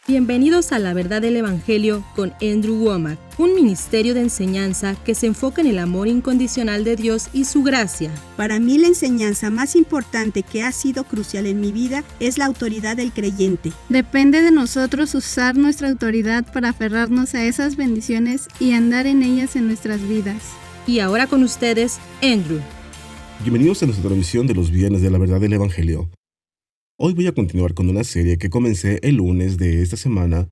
Bienvenidos a La Verdad del Evangelio con Andrew Wommack, un ministerio de enseñanza que se enfoca en el amor incondicional de Dios y su gracia. Para mí la enseñanza más importante que ha sido crucial en mi vida es la autoridad del creyente. Depende de nosotros usar nuestra autoridad para aferrarnos a esas bendiciones y andar en ellas en nuestras vidas. Y ahora con ustedes, Andrew. Bienvenidos a nuestra transmisión de los viernes de La Verdad del Evangelio. Hoy voy a continuar con una serie que comencé el lunes de esta semana,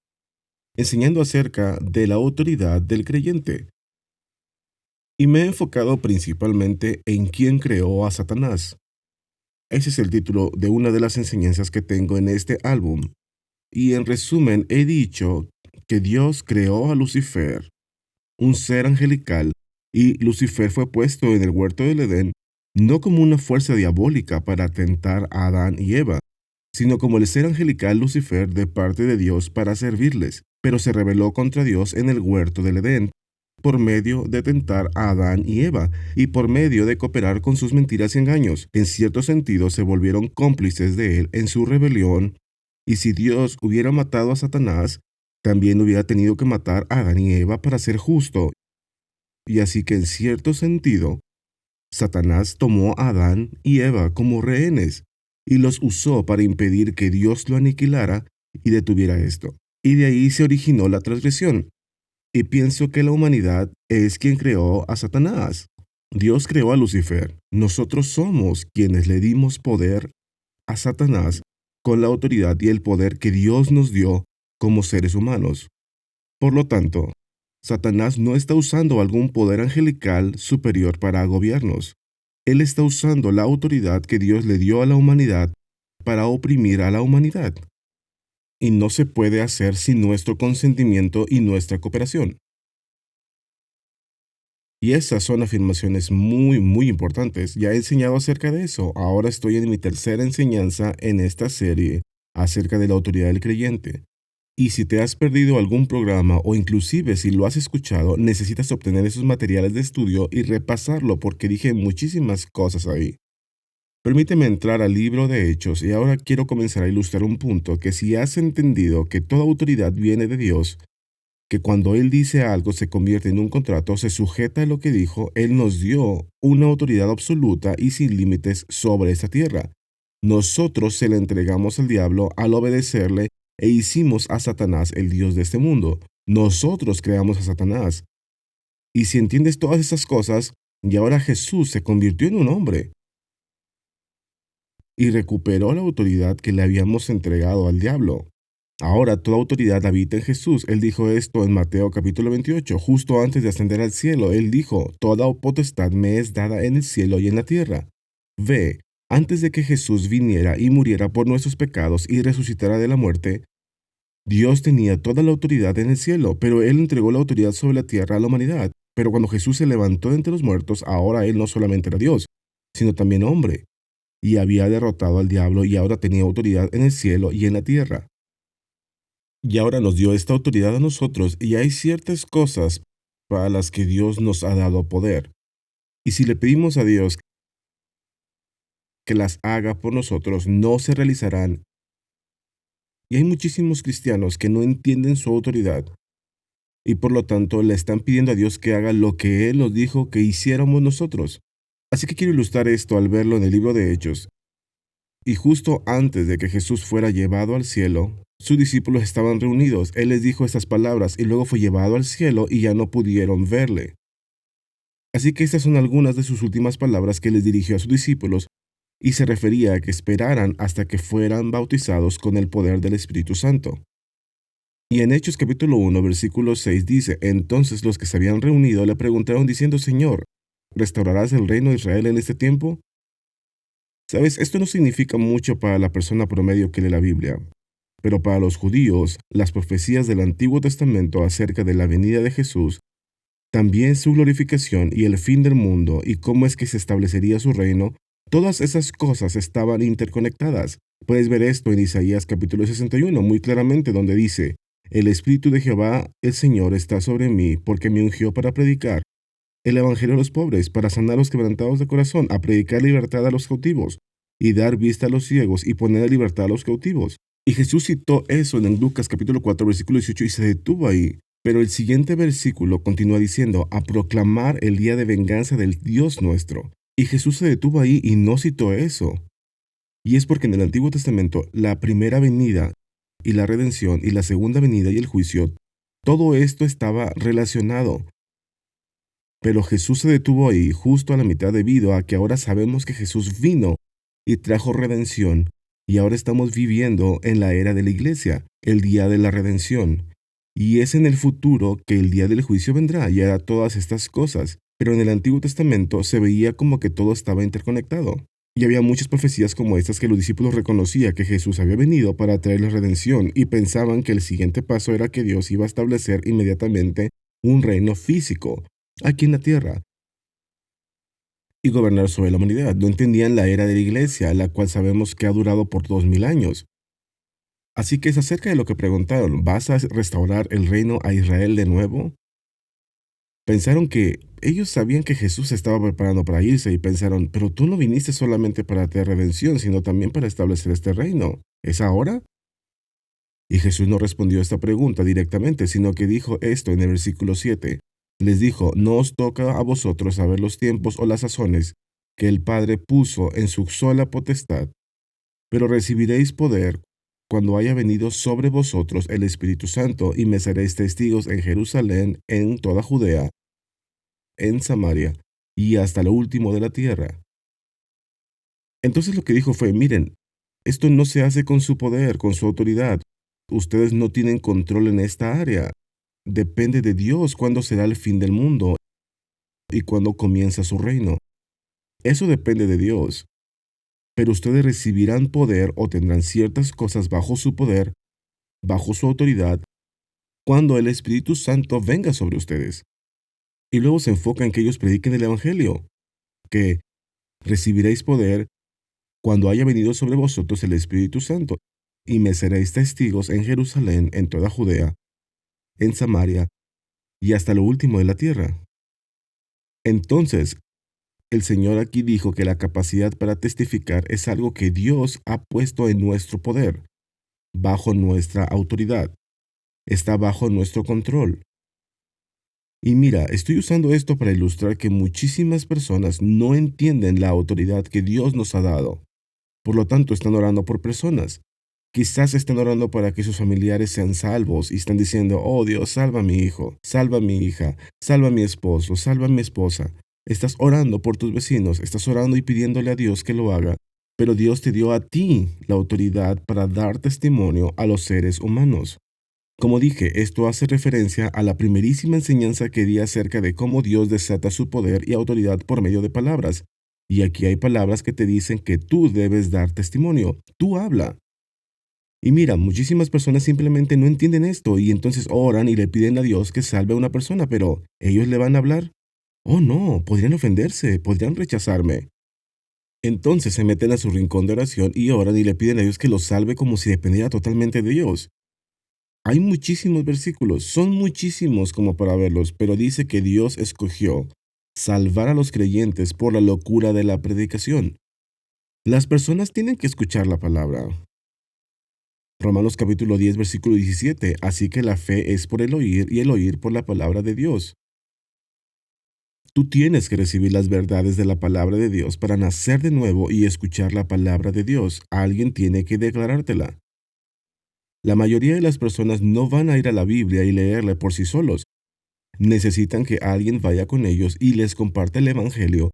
enseñando acerca de la autoridad del creyente. Y me he enfocado principalmente en quién creó a Satanás. Ese es el título de una de las enseñanzas que tengo en este álbum. Y en resumen he dicho que Dios creó a Lucifer, un ser angelical, y Lucifer fue puesto en el huerto del Edén no como una fuerza diabólica para tentar a Adán y Eva, sino como el ser angelical Lucifer de parte de Dios para servirles, pero se rebeló contra Dios en el huerto del Edén, por medio de tentar a Adán y Eva, y por medio de cooperar con sus mentiras y engaños. En cierto sentido se volvieron cómplices de él en su rebelión, y si Dios hubiera matado a Satanás, también hubiera tenido que matar a Adán y Eva para ser justo. Y así que en cierto sentido, Satanás tomó a Adán y Eva como rehenes, y los usó para impedir que Dios lo aniquilara y detuviera esto. Y de ahí se originó la transgresión. Y pienso que la humanidad es quien creó a Satanás. Dios creó a Lucifer. Nosotros somos quienes le dimos poder a Satanás con la autoridad y el poder que Dios nos dio como seres humanos. Por lo tanto, Satanás no está usando algún poder angelical superior para agobiarnos. Él está usando la autoridad que Dios le dio a la humanidad para oprimir a la humanidad. Y no se puede hacer sin nuestro consentimiento y nuestra cooperación. Y esas son afirmaciones muy importantes. Ya he enseñado acerca de eso. Ahora estoy en mi tercera enseñanza en esta serie acerca de la autoridad del creyente. Y si te has perdido algún programa o inclusive si lo has escuchado, necesitas obtener esos materiales de estudio y repasarlo porque dije muchísimas cosas ahí. Permíteme entrar al libro de Hechos y ahora quiero comenzar a ilustrar un punto que si has entendido que toda autoridad viene de Dios, que cuando Él dice algo se convierte en un contrato, se sujeta a lo que dijo, Él nos dio una autoridad absoluta y sin límites sobre esta tierra. Nosotros se la entregamos al diablo al obedecerle e hicimos a Satanás el Dios de este mundo. Nosotros creamos a Satanás. Y si entiendes todas esas cosas, y ahora Jesús se convirtió en un hombre y recuperó la autoridad que le habíamos entregado al diablo. Ahora toda autoridad habita en Jesús. Él dijo esto en Mateo capítulo 28, justo antes de ascender al cielo. Él dijo, toda potestad me es dada en el cielo y en la tierra. Ve, antes de que Jesús viniera y muriera por nuestros pecados y resucitara de la muerte, Dios tenía toda la autoridad en el cielo, pero Él entregó la autoridad sobre la tierra a la humanidad. Pero cuando Jesús se levantó de entre los muertos, ahora Él no solamente era Dios, sino también hombre, y había derrotado al diablo y ahora tenía autoridad en el cielo y en la tierra. Y ahora nos dio esta autoridad a nosotros, y hay ciertas cosas para las que Dios nos ha dado poder. Y si le pedimos a Dios que las haga por nosotros, no se realizarán. Y hay muchísimos cristianos que no entienden su autoridad y por lo tanto le están pidiendo a Dios que haga lo que Él nos dijo que hiciéramos nosotros. Así que quiero ilustrar esto al verlo en el libro de Hechos. Y justo antes de que Jesús fuera llevado al cielo, sus discípulos estaban reunidos. Él les dijo estas palabras y luego fue llevado al cielo y ya no pudieron verle. Así que estas son algunas de sus últimas palabras que les dirigió a sus discípulos y se refería a que esperaran hasta que fueran bautizados con el poder del Espíritu Santo. Y en Hechos capítulo 1, versículo 6 dice, entonces los que se habían reunido le preguntaron diciendo, Señor, ¿restaurarás el reino de Israel en este tiempo? Sabes, esto no significa mucho para la persona promedio que lee la Biblia, pero para los judíos, las profecías del Antiguo Testamento acerca de la venida de Jesús, también su glorificación y el fin del mundo y cómo es que se establecería su reino, todas esas cosas estaban interconectadas. Puedes ver esto en Isaías capítulo 61 muy claramente donde dice, el Espíritu de Jehová, el Señor, está sobre mí porque me ungió para predicar el evangelio a los pobres, para sanar a los quebrantados de corazón, a predicar libertad a los cautivos y dar vista a los ciegos y poner en libertad a los cautivos Y Jesús citó eso en Lucas capítulo 4, versículo 18 y se detuvo ahí. Pero el siguiente versículo continúa diciendo, a proclamar el día de venganza del Dios nuestro. Y Jesús se detuvo ahí y no citó eso. Y es porque en el Antiguo Testamento la primera venida y la redención y la segunda venida y el juicio, todo esto estaba relacionado. Pero Jesús se detuvo ahí justo a la mitad debido a que ahora sabemos que Jesús vino y trajo redención y ahora estamos viviendo en la era de la iglesia, el día de la redención. Y es en el futuro que el día del juicio vendrá y hará todas estas cosas. Pero en el Antiguo Testamento se veía como que todo estaba interconectado. Y había muchas profecías como estas que los discípulos reconocían que Jesús había venido para traer la redención y pensaban que el siguiente paso era que Dios iba a establecer inmediatamente un reino físico aquí en la tierra y gobernar sobre la humanidad. No entendían la era de la iglesia, la cual sabemos que ha durado por 2000 años. Así que es acerca de lo que preguntaron, ¿vas a restaurar el reino a Israel de nuevo? Pensaron que ellos sabían que Jesús se estaba preparando para irse y pensaron, pero tú no viniste solamente para traer redención, sino también para establecer este reino. ¿Es ahora? Y Jesús no respondió a esta pregunta directamente, sino que dijo esto en el versículo 7. Les dijo, no os toca a vosotros saber los tiempos o las sazones que el Padre puso en su sola potestad, pero recibiréis poder cuando haya venido sobre vosotros el Espíritu Santo, y me seréis testigos en Jerusalén, en toda Judea, en Samaria, y hasta lo último de la tierra. Entonces lo que dijo fue, miren, esto no se hace con su poder, con su autoridad. Ustedes no tienen control en esta área. Depende de Dios cuándo será el fin del mundo y cuándo comienza su reino. Eso depende de Dios. Pero ustedes recibirán poder o tendrán ciertas cosas bajo su poder, bajo su autoridad, cuando el Espíritu Santo venga sobre ustedes. Y luego se enfoca en que ellos prediquen el Evangelio, que recibiréis poder cuando haya venido sobre vosotros el Espíritu Santo, y me seréis testigos en Jerusalén, en toda Judea, en Samaria, y hasta lo último de la tierra. Entonces, el Señor aquí dijo que la capacidad para testificar es algo que Dios ha puesto en nuestro poder, bajo nuestra autoridad. Está bajo nuestro control. Y mira, estoy usando esto para ilustrar que muchísimas personas no entienden la autoridad que Dios nos ha dado. Por lo tanto, están orando por personas. Quizás estén orando para que sus familiares sean salvos y están diciendo, oh Dios, salva a mi hijo, salva a mi hija, salva a mi esposo, salva a mi esposa. Estás orando por tus vecinos, estás orando y pidiéndole a Dios que lo haga, pero Dios te dio a ti la autoridad para dar testimonio a los seres humanos. Como dije, esto hace referencia a la primerísima enseñanza que di acerca de cómo Dios desata su poder y autoridad por medio de palabras. Y aquí hay palabras que te dicen que tú debes dar testimonio, tú habla. Y mira, muchísimas personas simplemente no entienden esto y entonces oran y le piden a Dios que salve a una persona, pero ¿ellos le van a hablar? Oh no, podrían ofenderse, podrían rechazarme. Entonces se meten a su rincón de oración y oran y le piden a Dios que los salve como si dependiera totalmente de Dios. Hay muchísimos versículos, son muchísimos como para verlos, pero dice que Dios escogió salvar a los creyentes por la locura de la predicación. Las personas tienen que escuchar la palabra. Romanos capítulo 10, versículo 17. Así que la fe es por el oír y el oír por la palabra de Dios. Tú tienes que recibir las verdades de la palabra de Dios para nacer de nuevo y escuchar la palabra de Dios. Alguien tiene que declarártela. La mayoría de las personas no van a ir a la Biblia y leerla por sí solos. Necesitan que alguien vaya con ellos y les comparte el Evangelio.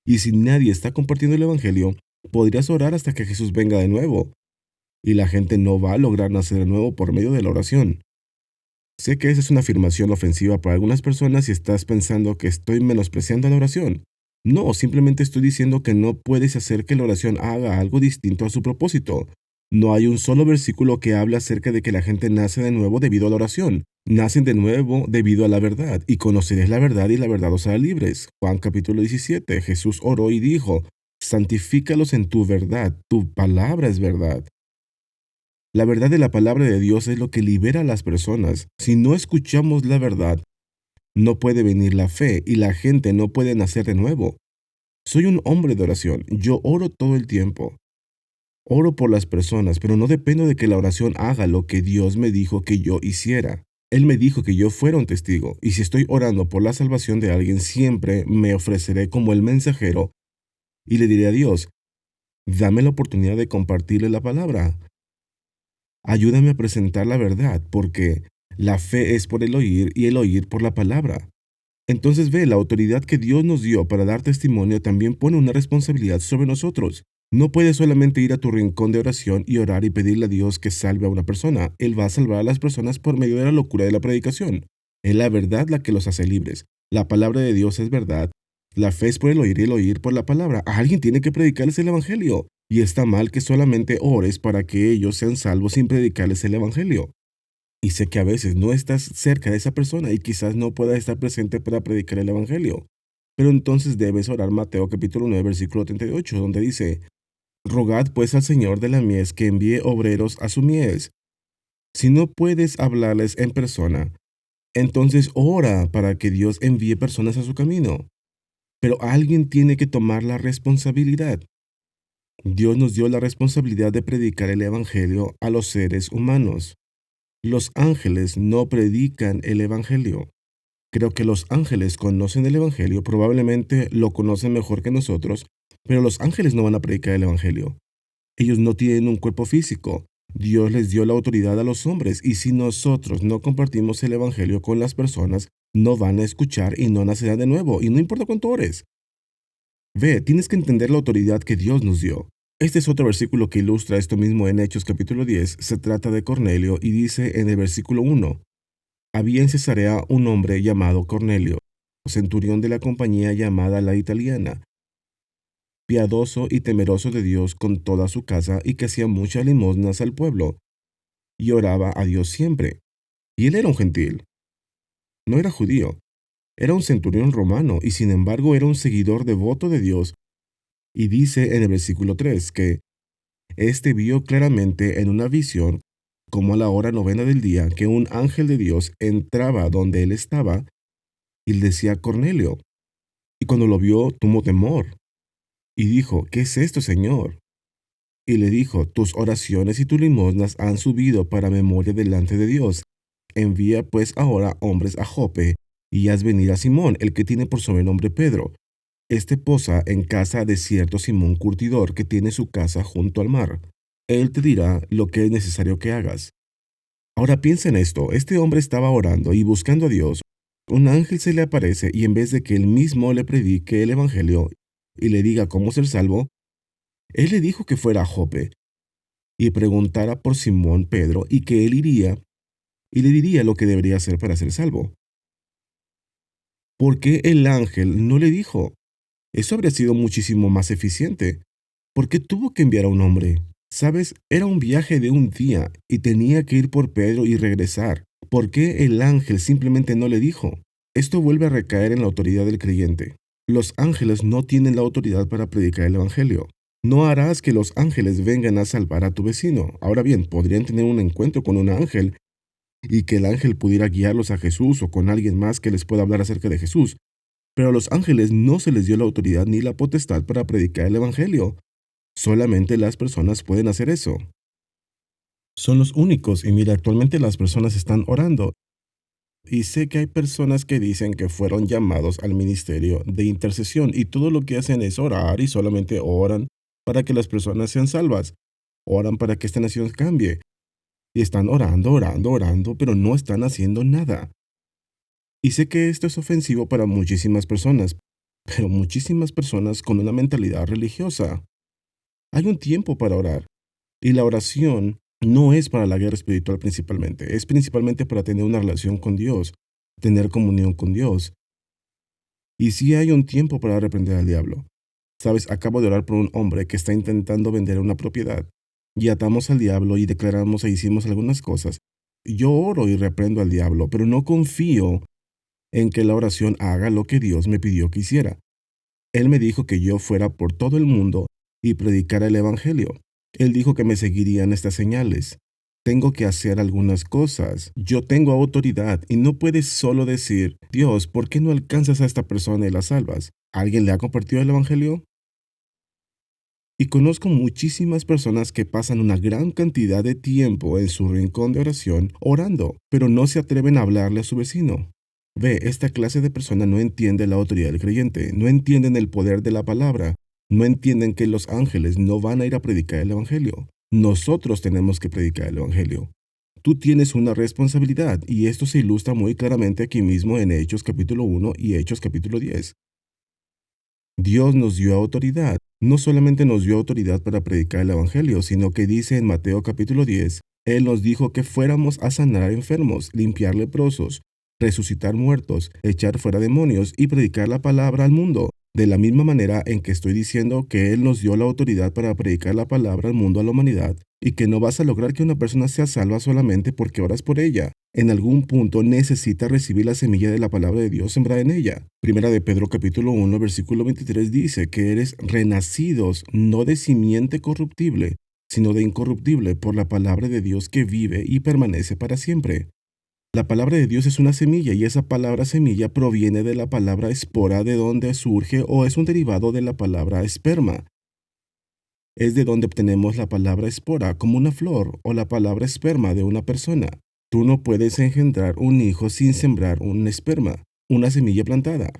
Y si nadie está compartiendo el Evangelio, podrías orar hasta que Jesús venga de nuevo. Y la gente no va a lograr nacer de nuevo por medio de la oración. Sé que esa es una afirmación ofensiva para algunas personas y estás pensando que estoy menospreciando la oración. No, simplemente estoy diciendo que no puedes hacer que la oración haga algo distinto a su propósito. No hay un solo versículo que habla acerca de que la gente nace de nuevo debido a la oración. Nacen de nuevo debido a la verdad, y conoceréis la verdad y la verdad os hará libres. Juan capítulo 17, Jesús oró y dijo, santifícalos en tu verdad, tu palabra es verdad. La verdad de la palabra de Dios es lo que libera a las personas. Si no escuchamos la verdad, no puede venir la fe y la gente no puede nacer de nuevo. Soy un hombre de oración. Yo oro todo el tiempo. Oro por las personas, pero no dependo de que la oración haga lo que Dios me dijo que yo hiciera. Él me dijo que yo fuera un testigo, y si estoy orando por la salvación de alguien, siempre me ofreceré como el mensajero y le diré a Dios, dame la oportunidad de compartirle la palabra. Ayúdame a presentar la verdad, porque la fe es por el oír y el oír por la palabra. Entonces ve, la autoridad que Dios nos dio para dar testimonio también pone una responsabilidad sobre nosotros. No puedes solamente ir a tu rincón de oración y orar y pedirle a Dios que salve a una persona. Él va a salvar a las personas por medio de la locura de la predicación. Es la verdad la que los hace libres. La palabra de Dios es verdad. La fe es por el oír y el oír por la palabra. Alguien tiene que predicarles el evangelio. Y está mal que solamente ores para que ellos sean salvos sin predicarles el evangelio. Y sé que a veces no estás cerca de esa persona y quizás no puedas estar presente para predicar el evangelio. Pero entonces debes orar Mateo capítulo 9, versículo 38, donde dice, rogad pues al Señor de la mies que envíe obreros a su mies. Si no puedes hablarles en persona, entonces ora para que Dios envíe personas a su camino. Pero alguien tiene que tomar la responsabilidad. Dios nos dio la responsabilidad de predicar el evangelio a los seres humanos. Los ángeles no predican el evangelio. Creo que los ángeles conocen el evangelio, probablemente lo conocen mejor que nosotros, pero los ángeles no van a predicar el evangelio. Ellos no tienen un cuerpo físico. Dios les dio la autoridad a los hombres, y si nosotros no compartimos el evangelio con las personas, no van a escuchar y no nacerán de nuevo, y no importa cuánto ores. Ve, tienes que entender la autoridad que Dios nos dio. Este es otro versículo que ilustra esto mismo en Hechos capítulo 10. Se trata de Cornelio y dice en el versículo 1, había en Cesarea un hombre llamado Cornelio, centurión de la compañía llamada la Italiana, piadoso y temeroso de Dios con toda su casa y que hacía muchas limosnas al pueblo y oraba a Dios siempre. Y él era un gentil, no era judío, era un centurión romano y sin embargo era un seguidor devoto de Dios. Y dice en el versículo 3 que éste vio claramente en una visión, como a la hora novena del día, que un ángel de Dios entraba donde él estaba y le decía a Cornelio. Y cuando lo vio, tuvo temor y dijo, ¿qué es esto, Señor? Y le dijo, tus oraciones y tus limosnas han subido para memoria delante de Dios. Envía pues ahora hombres a Jope y haz venir a Simón, el que tiene por sobrenombre Pedro. Este posa en casa de cierto Simón curtidor que tiene su casa junto al mar. Él te dirá lo que es necesario que hagas. Ahora piensa en esto, este hombre estaba orando y buscando a Dios. Un ángel se le aparece y en vez de que él mismo le predique el evangelio y le diga cómo ser salvo, él le dijo que fuera a Jope y preguntara por Simón Pedro y que él iría y le diría lo que debería hacer para ser salvo. ¿Por qué el ángel no le dijo? Eso habría sido muchísimo más eficiente. ¿Por qué tuvo que enviar a un hombre? ¿Sabes? Era un viaje de un día y tenía que ir por Pedro y regresar. ¿Por qué el ángel simplemente no le dijo? Esto vuelve a recaer en la autoridad del creyente. Los ángeles no tienen la autoridad para predicar el evangelio. No harás que los ángeles vengan a salvar a tu vecino. Ahora bien, podrían tener un encuentro con un ángel y que el ángel pudiera guiarlos a Jesús o con alguien más que les pueda hablar acerca de Jesús. Pero a los ángeles no se les dio la autoridad ni la potestad para predicar el evangelio. Solamente las personas pueden hacer eso. Son los únicos y mira, actualmente las personas están orando. Y sé que hay personas que dicen que fueron llamados al ministerio de intercesión y todo lo que hacen es orar y solamente oran para que las personas sean salvas. Oran para que esta nación cambie. Y están orando, orando, orando, pero no están haciendo nada. Y sé que esto es ofensivo para muchísimas personas, pero muchísimas personas con una mentalidad religiosa. Hay un tiempo para orar. Y la oración no es para la guerra espiritual principalmente, es principalmente para tener una relación con Dios, tener comunión con Dios. Y sí hay un tiempo para reprender al diablo. Sabes, acabo de orar por un hombre que está intentando vender una propiedad. Y atamos al diablo y declaramos e hicimos algunas cosas. Yo oro y reprendo al diablo, pero no confío en que la oración haga lo que Dios me pidió que hiciera. Él me dijo que yo fuera por todo el mundo y predicara el evangelio. Él dijo que me seguirían estas señales. Tengo que hacer algunas cosas. Yo tengo autoridad y no puedes solo decir, Dios, ¿por qué no alcanzas a esta persona y la salvas? ¿Alguien le ha compartido el evangelio? Y conozco muchísimas personas que pasan una gran cantidad de tiempo en su rincón de oración orando, pero no se atreven a hablarle a su vecino. Ve, esta clase de persona no entiende la autoridad del creyente, no entienden el poder de la palabra, no entienden que los ángeles no van a ir a predicar el Evangelio. Nosotros tenemos que predicar el Evangelio. Tú tienes una responsabilidad y esto se ilustra muy claramente aquí mismo en Hechos capítulo 1 y Hechos capítulo 10. Dios nos dio autoridad. No solamente nos dio autoridad para predicar el Evangelio, sino que dice en Mateo capítulo 10, Él nos dijo que fuéramos a sanar enfermos, limpiar leprosos, resucitar muertos, echar fuera demonios y predicar la palabra al mundo. De la misma manera en que estoy diciendo que Él nos dio la autoridad para predicar la palabra al mundo, a la humanidad, y que no vas a lograr que una persona sea salva solamente porque oras por ella. En algún punto necesita recibir la semilla de la palabra de Dios sembrada en ella. Primera de Pedro capítulo 1 versículo 23 dice que eres renacidos no de simiente corruptible, sino de incorruptible por la palabra de Dios que vive y permanece para siempre. La palabra de Dios es una semilla y esa palabra semilla proviene de la palabra espora, de donde surge o es un derivado de la palabra esperma. Es de donde obtenemos la palabra espora, como una flor, o la palabra esperma de una persona. Tú no puedes engendrar un hijo sin sembrar un esperma, una semilla plantada.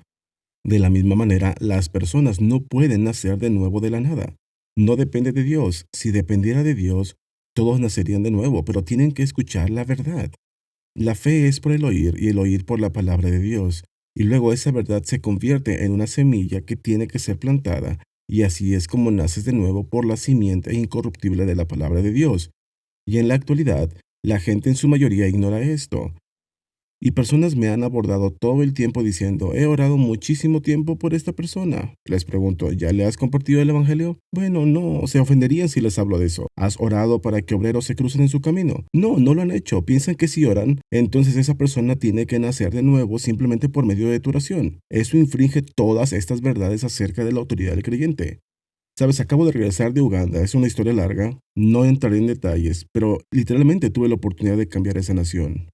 De la misma manera, las personas no pueden nacer de nuevo de la nada. No depende de Dios. Si dependiera de Dios, todos nacerían de nuevo, pero tienen que escuchar la verdad. La fe es por el oír y el oír por la palabra de Dios. Y luego esa verdad se convierte en una semilla que tiene que ser plantada. Y así es como naces de nuevo por la simiente incorruptible de la palabra de Dios. Y en la actualidad, la gente en su mayoría ignora esto. Y personas me han abordado todo el tiempo diciendo, he orado muchísimo tiempo por esta persona. Les pregunto, ¿ya le has compartido el Evangelio? Bueno, no, se ofenderían si les hablo de eso. ¿Has orado para que obreros se crucen en su camino? No, no lo han hecho. Piensan que si oran, entonces esa persona tiene que nacer de nuevo simplemente por medio de tu oración. Eso infringe todas estas verdades acerca de la autoridad del creyente. Sabes, acabo de regresar de Uganda, es una historia larga, no entraré en detalles, pero literalmente tuve la oportunidad de cambiar esa nación.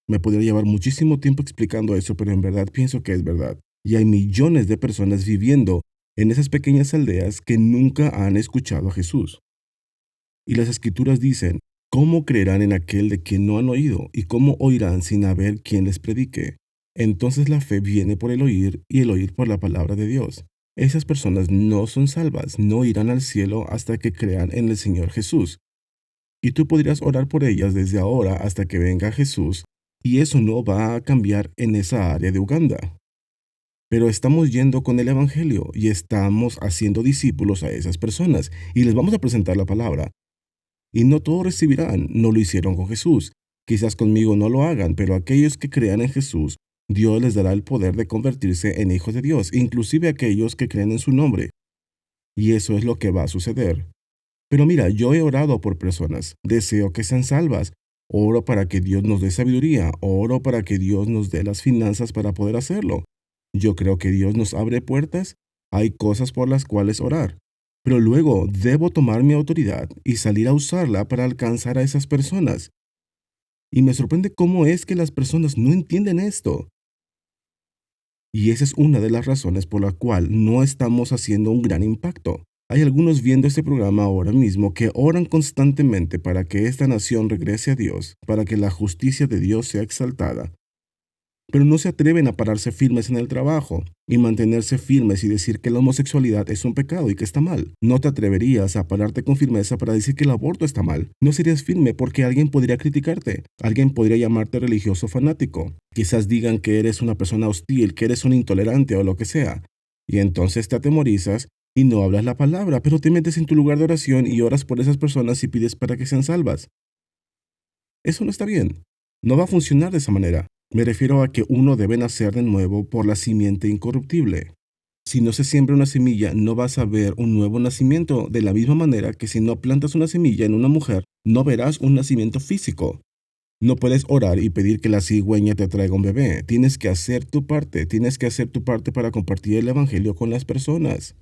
Me podría llevar muchísimo tiempo explicando eso, pero en verdad pienso que es verdad. Y hay millones de personas viviendo en esas pequeñas aldeas que nunca han escuchado a Jesús. Y las escrituras dicen, ¿cómo creerán en aquel de quien no han oído? ¿Y cómo oirán sin haber quien les predique? Entonces la fe viene por el oír y el oír por la palabra de Dios. Esas personas no son salvas, no irán al cielo hasta que crean en el Señor Jesús. Y tú podrías orar por ellas desde ahora hasta que venga Jesús, y eso no va a cambiar en esa área de Uganda. Pero estamos yendo con el Evangelio y estamos haciendo discípulos a esas personas y les vamos a presentar la palabra. Y no todos recibirán, no lo hicieron con Jesús. Quizás conmigo no lo hagan, pero aquellos que crean en Jesús, Dios les dará el poder de convertirse en hijos de Dios, inclusive aquellos que creen en su nombre. Y eso es lo que va a suceder. Pero mira, yo he orado por personas, deseo que sean salvas. Oro para que Dios nos dé sabiduría, oro para que Dios nos dé las finanzas para poder hacerlo. Yo creo que Dios nos abre puertas, hay cosas por las cuales orar. Pero luego debo tomar mi autoridad y salir a usarla para alcanzar a esas personas. Y me sorprende cómo es que las personas no entienden esto. Y esa es una de las razones por la cual no estamos haciendo un gran impacto. Hay algunos viendo este programa ahora mismo que oran constantemente para que esta nación regrese a Dios, para que la justicia de Dios sea exaltada. Pero no se atreven a pararse firmes en el trabajo y mantenerse firmes y decir que la homosexualidad es un pecado y que está mal. No te atreverías a pararte con firmeza para decir que el aborto está mal. No serías firme porque alguien podría criticarte. Alguien podría llamarte religioso fanático. Quizás digan que eres una persona hostil, que eres un intolerante o lo que sea. Y entonces te atemorizas y no hablas la palabra, pero te metes en tu lugar de oración y oras por esas personas y pides para que sean salvas. Eso no está bien. No va a funcionar de esa manera. Me refiero a que uno debe nacer de nuevo por la simiente incorruptible. Si no se siembra una semilla, no vas a ver un nuevo nacimiento, de la misma manera que si no plantas una semilla en una mujer, no verás un nacimiento físico. No puedes orar y pedir que la cigüeña te traiga un bebé. Tienes que hacer tu parte para compartir el Evangelio con las personas.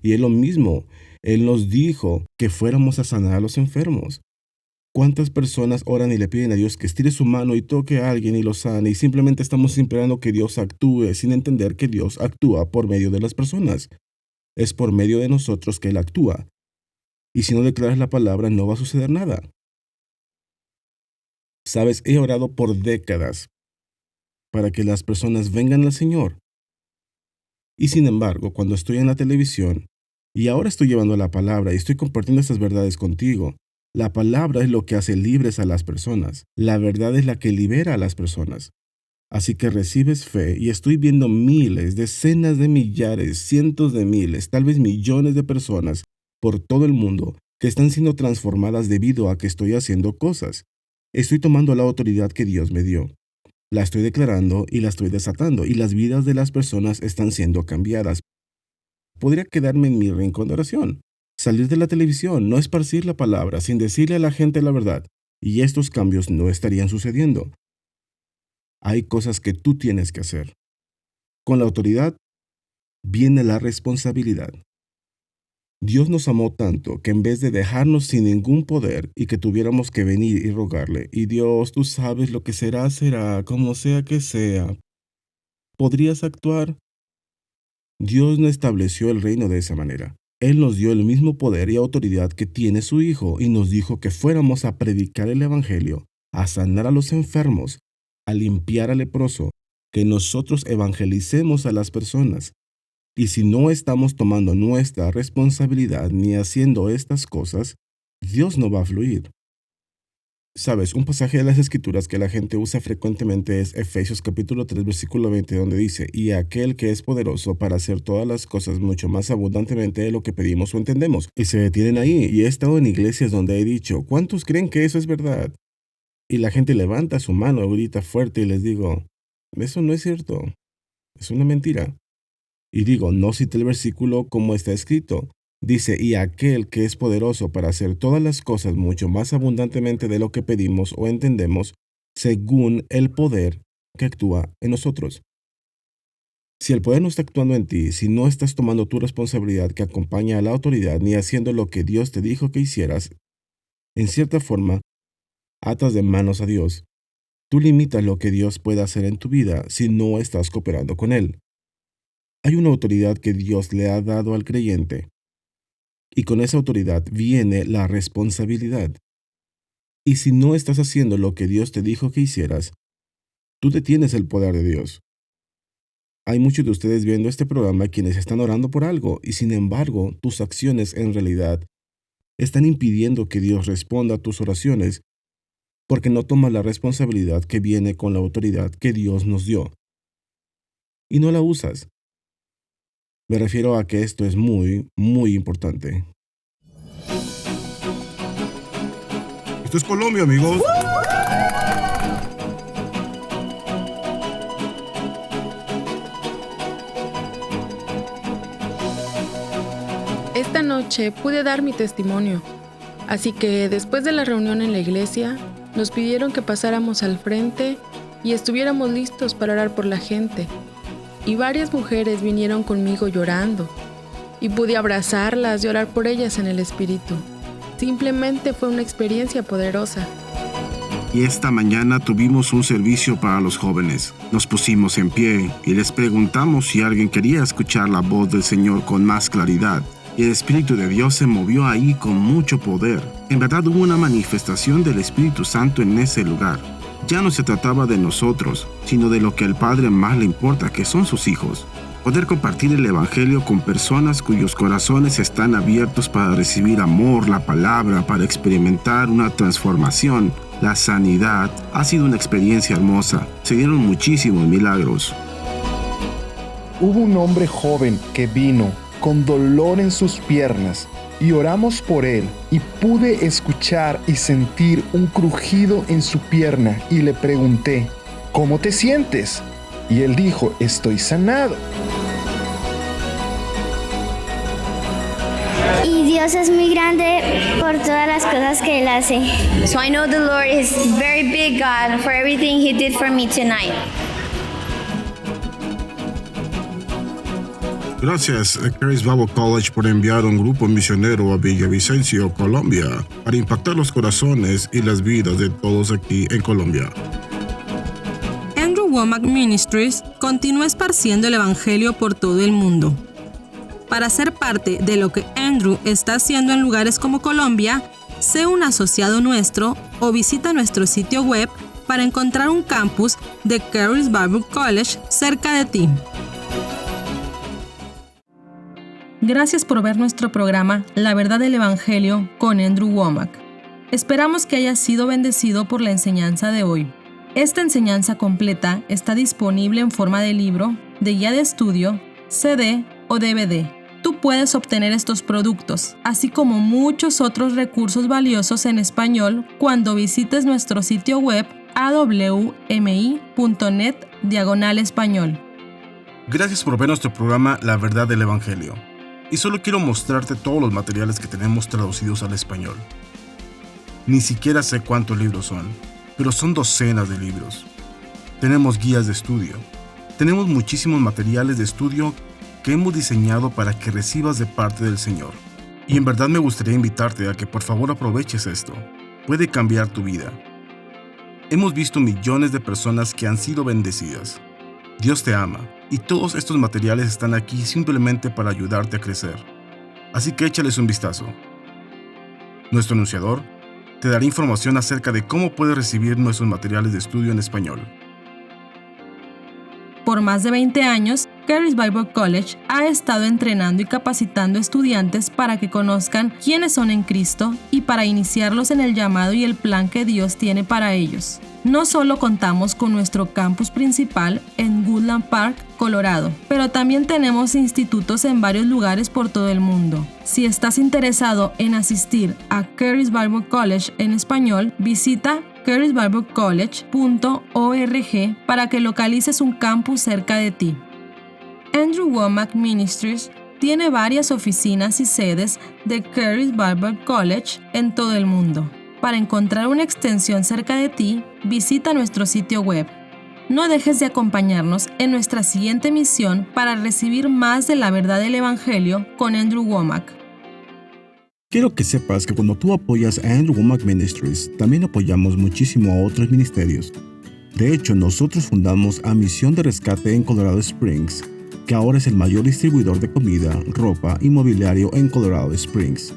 Y es lo mismo, Él nos dijo que fuéramos a sanar a los enfermos. ¿Cuántas personas oran y le piden a Dios que estire su mano y toque a alguien y lo sane y simplemente estamos esperando que Dios actúe sin entender que Dios actúa por medio de las personas? Es por medio de nosotros que Él actúa. Y si no declaras la palabra, no va a suceder nada. Sabes, he orado por décadas para que las personas vengan al Señor. Y sin embargo, cuando estoy en la televisión, y ahora estoy llevando la palabra y estoy compartiendo estas verdades contigo, la palabra es lo que hace libres a las personas. La verdad es la que libera a las personas. Así que recibes fe y estoy viendo miles, decenas de millares, cientos de miles, tal vez millones de personas por todo el mundo que están siendo transformadas debido a que estoy haciendo cosas. Estoy tomando la autoridad que Dios me dio. La estoy declarando y la estoy desatando y las vidas de las personas están siendo cambiadas. Podría quedarme en mi rincón de oración, salir de la televisión, no esparcir la palabra sin decirle a la gente la verdad, y estos cambios no estarían sucediendo. Hay cosas que tú tienes que hacer. Con la autoridad viene la responsabilidad. Dios nos amó tanto que en vez de dejarnos sin ningún poder y que tuviéramos que venir y rogarle, y Dios, tú sabes lo que será, será, como sea que sea, ¿podrías actuar? Dios no estableció el reino de esa manera. Él nos dio el mismo poder y autoridad que tiene su Hijo y nos dijo que fuéramos a predicar el Evangelio, a sanar a los enfermos, a limpiar al leproso, que nosotros evangelicemos a las personas. Y si no estamos tomando nuestra responsabilidad ni haciendo estas cosas, Dios no va a fluir. Sabes, un pasaje de las Escrituras que la gente usa frecuentemente es Efesios capítulo 3, versículo 20, donde dice, y aquel que es poderoso para hacer todas las cosas mucho más abundantemente de lo que pedimos o entendemos. Y se detienen ahí, y he estado en iglesias donde he dicho, ¿cuántos creen que eso es verdad? Y la gente levanta su mano, grita fuerte y les digo, eso no es cierto, es una mentira. Y digo, no cite el versículo como está escrito. Dice, y aquel que es poderoso para hacer todas las cosas mucho más abundantemente de lo que pedimos o entendemos, según el poder que actúa en nosotros. Si el poder no está actuando en ti, si no estás tomando tu responsabilidad que acompaña a la autoridad ni haciendo lo que Dios te dijo que hicieras, en cierta forma, atas de manos a Dios. Tú limitas lo que Dios puede hacer en tu vida si no estás cooperando con Él. Hay una autoridad que Dios le ha dado al creyente. Y con esa autoridad viene la responsabilidad. Y si no estás haciendo lo que Dios te dijo que hicieras, tú detienes el poder de Dios. Hay muchos de ustedes viendo este programa quienes están orando por algo y sin embargo tus acciones en realidad están impidiendo que Dios responda a tus oraciones porque no tomas la responsabilidad que viene con la autoridad que Dios nos dio. Y no la usas. Me refiero a que esto es muy, muy importante. Esto es Colombia, amigos. Esta noche pude dar mi testimonio, así que después de la reunión en la iglesia, nos pidieron que pasáramos al frente y estuviéramos listos para orar por la gente. Y varias mujeres vinieron conmigo llorando, y pude abrazarlas y orar por ellas en el Espíritu. Simplemente fue una experiencia poderosa. Y esta mañana tuvimos un servicio para los jóvenes. Nos pusimos en pie y les preguntamos si alguien quería escuchar la voz del Señor con más claridad. Y el Espíritu de Dios se movió ahí con mucho poder. En verdad hubo una manifestación del Espíritu Santo en ese lugar. Ya no se trataba de nosotros, sino de lo que al Padre más le importa, que son sus hijos. Poder compartir el Evangelio con personas cuyos corazones están abiertos para recibir amor, la palabra, para experimentar una transformación, la sanidad, ha sido una experiencia hermosa. Se dieron muchísimos milagros. Hubo un hombre joven que vino con dolor en sus piernas y oramos por él y pude escuchar y sentir un crujido en su pierna y le pregunté, ¿cómo te sientes? Y él dijo, estoy sanado. Y Dios es muy grande por todas las cosas que Él hace. So I know the Lord is very big God for everything He did for me tonight. Gracias a Charis Bible College por enviar un grupo misionero a Villavicencio, Colombia, para impactar los corazones y las vidas de todos aquí en Colombia. Andrew Wommack Ministries continúa esparciendo el Evangelio por todo el mundo. Para ser parte de lo que Andrew está haciendo en lugares como Colombia, sé un asociado nuestro o visita nuestro sitio web para encontrar un campus de Charis Bible College cerca de ti. Gracias por ver nuestro programa La Verdad del Evangelio con Andrew Wommack. Esperamos que hayas sido bendecido por la enseñanza de hoy. Esta enseñanza completa está disponible en forma de libro, de guía de estudio, CD o DVD. Tú puedes obtener estos productos, así como muchos otros recursos valiosos en español cuando visites nuestro sitio web awmi.net/español. Gracias por ver nuestro programa La Verdad del Evangelio. Y solo quiero mostrarte todos los materiales que tenemos traducidos al español. Ni siquiera sé cuántos libros son, pero son docenas de libros. Tenemos guías de estudio. Tenemos muchísimos materiales de estudio que hemos diseñado para que recibas de parte del Señor. Y en verdad me gustaría invitarte a que por favor aproveches esto. Puede cambiar tu vida. Hemos visto millones de personas que han sido bendecidas. Dios te ama y todos estos materiales están aquí simplemente para ayudarte a crecer. Así que échales un vistazo. Nuestro anunciador te dará información acerca de cómo puedes recibir nuestros materiales de estudio en español. Por más de 20 años, Charis Bible College ha estado entrenando y capacitando estudiantes para que conozcan quiénes son en Cristo y para iniciarlos en el llamado y el plan que Dios tiene para ellos. No solo contamos con nuestro campus principal en Woodland Park, Colorado, pero también tenemos institutos en varios lugares por todo el mundo. Si estás interesado en asistir a Charis Bible College en español, visita charisbiblecollege.org para que localices un campus cerca de ti. Andrew Wommack Ministries tiene varias oficinas y sedes de Charis Bible College en todo el mundo. Para encontrar una extensión cerca de ti, visita nuestro sitio web. No dejes de acompañarnos en nuestra siguiente misión para recibir más de la verdad del Evangelio con Andrew Wommack. Quiero que sepas que cuando tú apoyas a Andrew Wommack Ministries, también apoyamos muchísimo a otros ministerios. De hecho, nosotros fundamos a Misión de Rescate en Colorado Springs, que ahora es el mayor distribuidor de comida, ropa y mobiliario en Colorado Springs.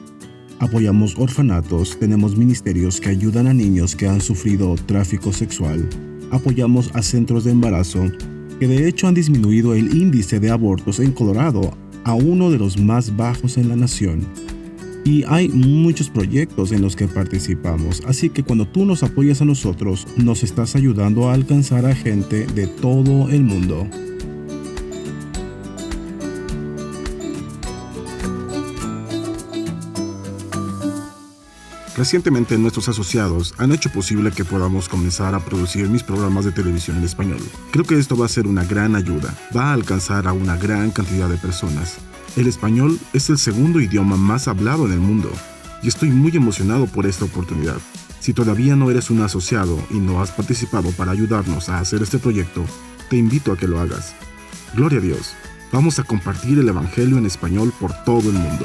Apoyamos orfanatos, tenemos ministerios que ayudan a niños que han sufrido tráfico sexual. Apoyamos a centros de embarazo, que de hecho han disminuido el índice de abortos en Colorado a uno de los más bajos en la nación. Y hay muchos proyectos en los que participamos, así que cuando tú nos apoyas a nosotros, nos estás ayudando a alcanzar a gente de todo el mundo. Recientemente nuestros asociados han hecho posible que podamos comenzar a producir mis programas de televisión en español. Creo que esto va a ser una gran ayuda, va a alcanzar a una gran cantidad de personas. El español es el segundo idioma más hablado en el mundo y estoy muy emocionado por esta oportunidad. Si todavía no eres un asociado y no has participado para ayudarnos a hacer este proyecto, te invito a que lo hagas. Gloria a Dios. Vamos a compartir el Evangelio en español por todo el mundo.